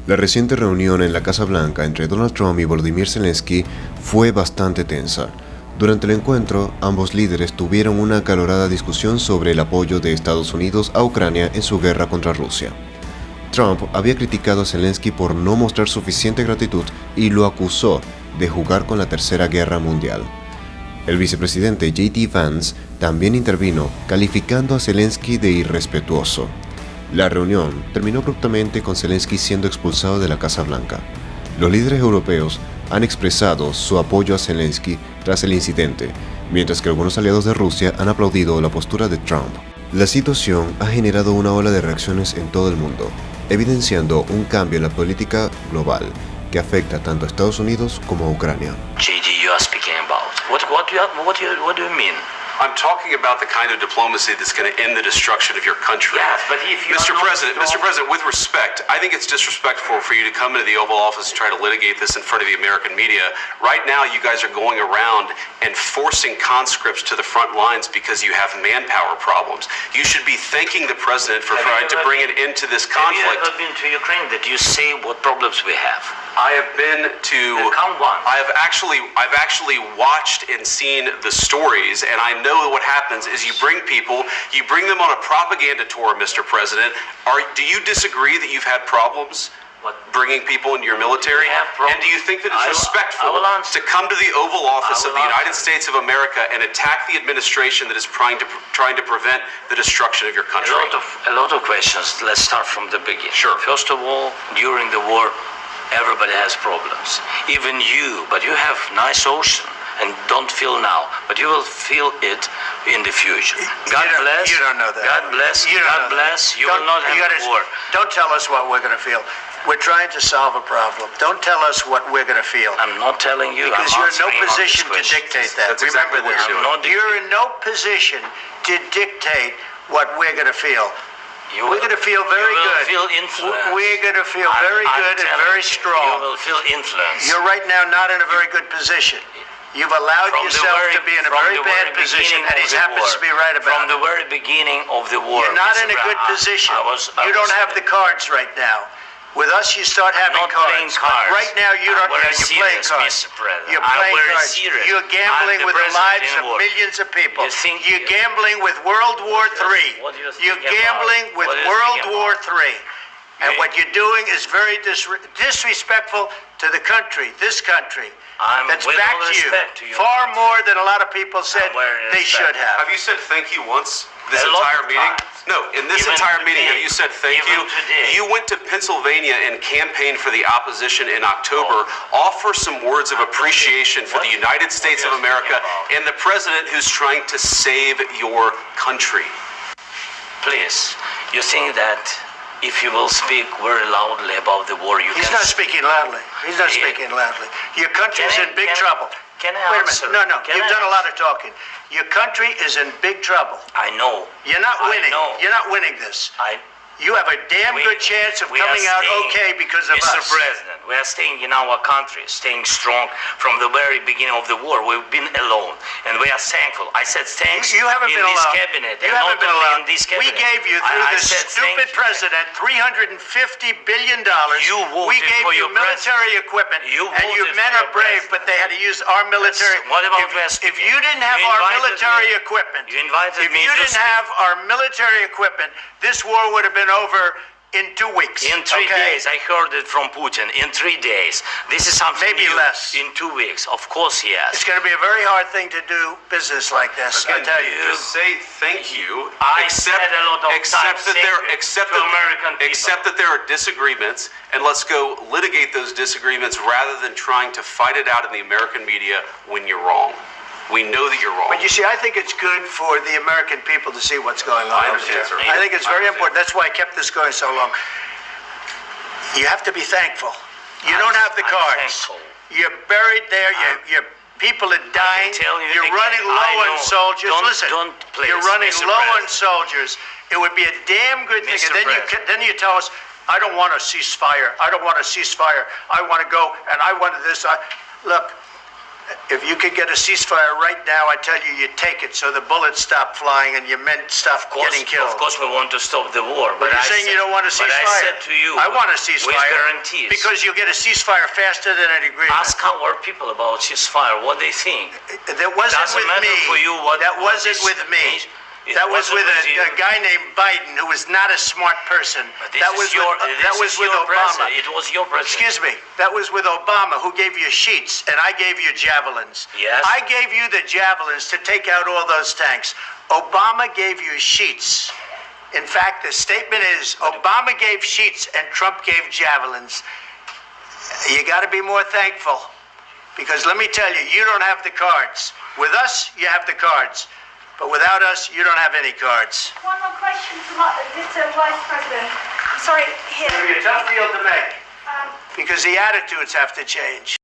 La reciente reunión en la Casa Blanca entre Donald Trump y Volodimir Zelensky fue bastante tensa. Durante el encuentro, ambos líderes tuvieron una acalorada discusión sobre el apoyo de Estados Unidos a Ucrania en su guerra contra Rusia. Trump había criticado a Zelensky por no mostrar suficiente gratitud y lo acusó de jugar con la Tercera Guerra Mundial. El vicepresidente J.D. Vance también intervino, calificando a Zelensky de irrespetuoso. La reunión terminó abruptamente con Zelensky siendo expulsado de la Casa Blanca. Los líderes europeos han expresado su apoyo a Zelensky tras el incidente, mientras que algunos aliados de Rusia han aplaudido la postura de Trump. La situación ha generado una ola de reacciones en todo el mundo, evidenciando un cambio en la política global que afecta tanto a Estados Unidos como a Ucrania. JD, you are speaking about. What do you mean? I'm talking about the kind of diplomacy that's going to end the destruction of your country. Yes, but if you Mr. President, with respect, I think it's disrespectful for you to come into the Oval Office and try to litigate this in front of the American media. Right now, you guys are going around and forcing conscripts to the front lines because you have manpower problems. You should be thanking the President for trying to bring an end to this conflict. Have you ever been to Ukraine that you say what problems we have? I have been to. Count one. I've actually watched and seen the stories, and I know what happens is you bring them on a propaganda tour, Mr. President. Do you disagree that you've had problems bringing people into your military? And do you think that it's respectful to come to the Oval Office of the United States of America and attack the administration that is trying to prevent the destruction of your country? A lot of questions. Let's start from the beginning. Sure. First of all, during the war, everybody has problems. Even you, but you have nice ocean and don't feel now, but you will feel it in the future. God bless. You don't know that. God bless. God bless. You will not have war. Don't tell us what we're going to feel. We're trying to solve a problem. Don't tell us what we're going to feel. I'm not telling you. Because you're in no position to dictate that. That's exactly what you're doing. You're in no position to dictate what we're going to feel. We're going to feel very good. You will feel influence. We're going to feel very good and very strong. You will feel influence. You're right now not in a very good position. You've allowed yourself to be in a very bad position, and he happens to be right about it. From the very beginning of the war. You're not in a good position. You don't have the cards right now. With us, you start having cards. Right now, you don't. You're playing cards. You're playing cards. You're gambling with the lives of millions of people. You're gambling with World War III. You're gambling with World War III. And what you're doing is very disrespectful to the country, this country. That's back to you. Far more than a lot of people said they should have. Have you said thank you once this entire meeting? No, in this entire meeting, have you said thank you? You went to Pennsylvania and campaigned for the opposition in October. Offer some words of appreciation for the United States of America and the president who's trying to save your country. Please, you think that if you will speak very loudly about the war, He's not speaking loudly. He's not speaking loudly. Your country's in big trouble. Can I answer? Wait a minute. No. You've done a lot of talking. Your country is in big trouble. I know. You're not winning. You're not winning this. You have a damn good chance of coming out okay because of us. Mr. President, we are staying in our country, staying strong from the very beginning of the war. We've been alone, and we are thankful. I said thanks you haven't in been this alone. cabinet. You haven't been alone. In this cabinet. We gave you, through this stupid president, $350 billion. We gave you military equipment, and your men are brave, but they had to use our military. What about if you didn't have our military equipment, if you didn't have our military equipment, this war would have been over in 2 weeks. In 3 days, I heard it from Putin. In 3 days. This is something maybe new. Less. In 2 weeks. Of course, yes. It's going to be a very hard thing to do business like this. Again, I tell you. Just say thank you. I said a lot of times. Accept that there are disagreements, and let's go litigate those disagreements rather than trying to fight it out in the American media when you're wrong. We know that you're wrong. But you see, I think it's good for the American people to see what's going on. I understand, sir. I think it's very important. That's why I kept this going so long. You have to be thankful. You don't have the cards. You're buried there. Your people are dying. You're running low on soldiers. Listen, you're running low on soldiers. It would be a damn good thing. And then you tell us, I don't want a ceasefire. I don't want a ceasefire. I want to go, and I wanted this. Look. If you could get a ceasefire right now, I tell you, you take it so the bullets stop flying and your men stop getting killed. Of course, we want to stop the war. But you're saying you don't want a ceasefire. But I said to you, I want a ceasefire. With guarantees. Because you'll get a ceasefire faster than an agreement. Ask our people about ceasefire, what they think. That wasn't with me. That wasn't with me. That was with a guy named Biden, who was not a smart person. That was with Obama. It was your president. Excuse me. That was with Obama, who gave you sheets, and I gave you javelins. Yes. I gave you the javelins to take out all those tanks. Obama gave you sheets. In fact, the statement is Obama gave sheets and Trump gave javelins. You got to be more thankful, because let me tell you, you don't have the cards. With us, you have the cards. But without us, you don't have any cards. One more question from Mr. Vice President. I'm sorry, here. It's going to be a tough deal to make. Because the attitudes have to change.